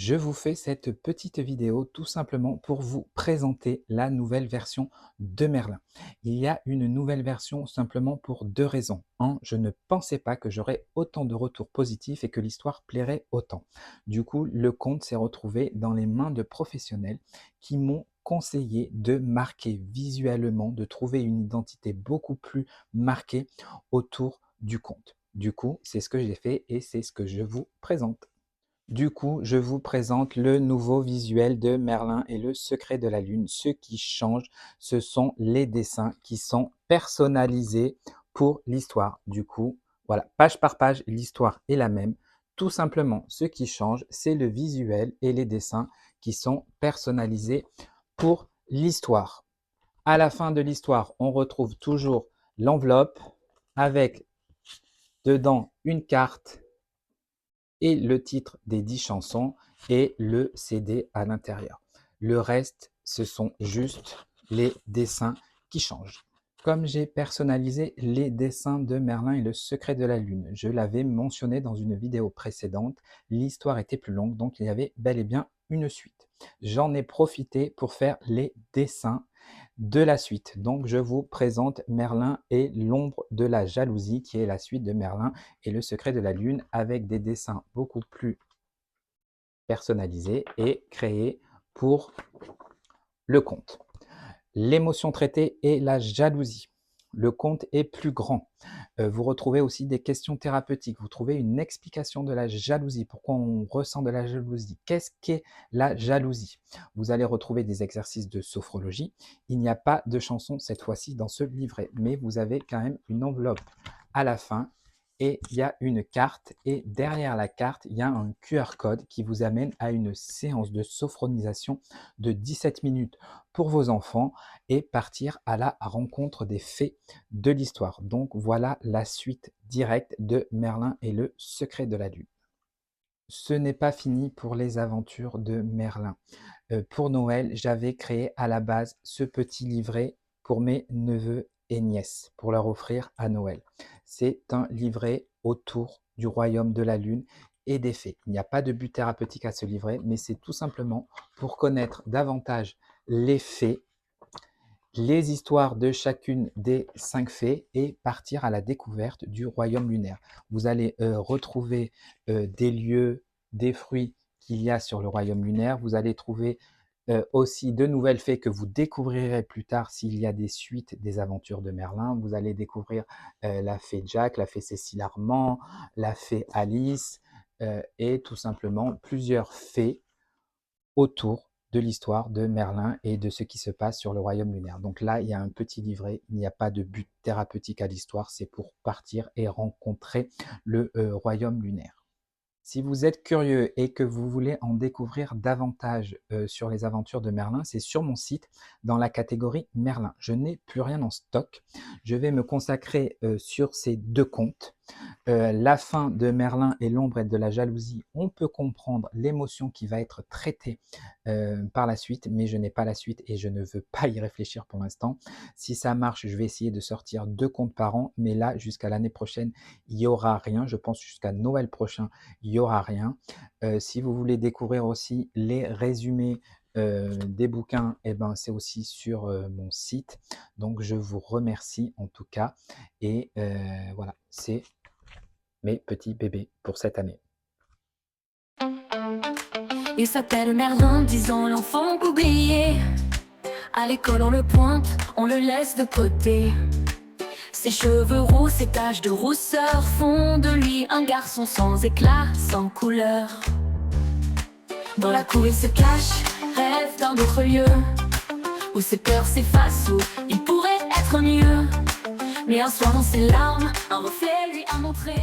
Je vous fais cette petite vidéo tout simplement pour vous présenter la nouvelle version de Merlin. Il y a une nouvelle version simplement pour deux raisons. Un, je ne pensais pas que j'aurais autant de retours positifs et que l'histoire plairait autant. Du coup, le conte s'est retrouvé dans les mains de professionnels qui m'ont conseillé de marquer visuellement, de trouver une identité beaucoup plus marquée autour du conte. Du coup, c'est ce que j'ai fait et c'est ce que je vous présente. Du coup, je vous présente le nouveau visuel de Merlin et le secret de la lune. Ce qui change, ce sont les dessins qui sont personnalisés pour l'histoire. Du coup, voilà, page par page, l'histoire est la même. Tout simplement, ce qui change, c'est le visuel et les dessins qui sont personnalisés pour l'histoire. À la fin de l'histoire, on retrouve toujours l'enveloppe avec dedans une carte et le titre des 10 chansons et le CD à l'intérieur. Le reste, ce sont juste les dessins qui changent. Comme j'ai personnalisé les dessins de Merlin et le secret de la lune, je l'avais mentionné dans une vidéo précédente, l'histoire était plus longue, donc il y avait bel et bien une suite. J'en ai profité pour faire les dessins de la suite. Donc je vous présente Merlin et l'ombre de la jalousie, qui est la suite de Merlin et le secret de la lune, avec des dessins beaucoup plus personnalisés et créés pour le conte. L'émotion traitée est la jalousie. Le conte est plus grand. Vous retrouvez aussi des questions thérapeutiques. Vous trouvez une explication de la jalousie. Pourquoi on ressent de la jalousie? Qu'est-ce qu'est la jalousie? Vous allez retrouver des exercices de sophrologie. Il n'y a pas de chanson cette fois-ci dans ce livret, mais vous avez quand même une enveloppe à la fin et il y a une carte, et derrière la carte, il y a un QR code qui vous amène à une séance de sophronisation de 17 minutes pour vos enfants et partir à la rencontre des fées de l'histoire. Donc voilà la suite directe de Merlin et le secret de la lune. Ce n'est pas fini pour les aventures de Merlin. Pour Noël, j'avais créé à la base ce petit livret pour mes neveux et nièces, pour leur offrir à Noël. C'est un livret autour du royaume de la lune et des fées. Il n'y a pas de but thérapeutique à ce livret, mais c'est tout simplement pour connaître davantage les fées, les histoires de chacune des 5 fées et partir à la découverte du royaume lunaire. Vous allez retrouver des lieux, des fruits qu'il y a sur le royaume lunaire. Vous allez trouver aussi de nouvelles fées que vous découvrirez plus tard s'il y a des suites des aventures de Merlin. Vous allez découvrir la fée Jack, la fée Cécile Armand, la fée Alice et tout simplement plusieurs fées autour de l'histoire de Merlin et de ce qui se passe sur le royaume lunaire. Donc là, il y a un petit livret, il n'y a pas de but thérapeutique à l'histoire, c'est pour partir et rencontrer le royaume lunaire. Si vous êtes curieux et que vous voulez en découvrir davantage sur les aventures de Merlin, c'est sur mon site dans la catégorie Merlin. Je n'ai plus rien en stock. Je vais me consacrer sur ces deux contes. La fin de Merlin et l'ombre de la jalousie, on peut comprendre l'émotion qui va être traitée par la suite, mais je n'ai pas la suite et je ne veux pas y réfléchir pour l'instant. Si ça marche, je vais essayer de sortir 2 contes par an, mais là, jusqu'à l'année prochaine, il n'y aura rien. Je pense jusqu'à Noël prochain, il n'y aura rien. Si vous voulez découvrir aussi les résumés des bouquins, eh ben, c'est aussi sur mon site. Donc, je vous remercie en tout cas. Et voilà, c'est mes petits bébés pour cette année. Il s'appelle Merlin, 10 ans, l'enfant oublié. À l'école on le pointe, on le laisse de côté. Ses cheveux roux, ses taches de rousseur font de lui un garçon sans éclat, sans couleur. Dans la cour il se cache, rêve d'un autre lieu, où ses peurs s'effacent, où il pourrait être mieux. Mais un soir dans ses larmes, un reflet lui a montré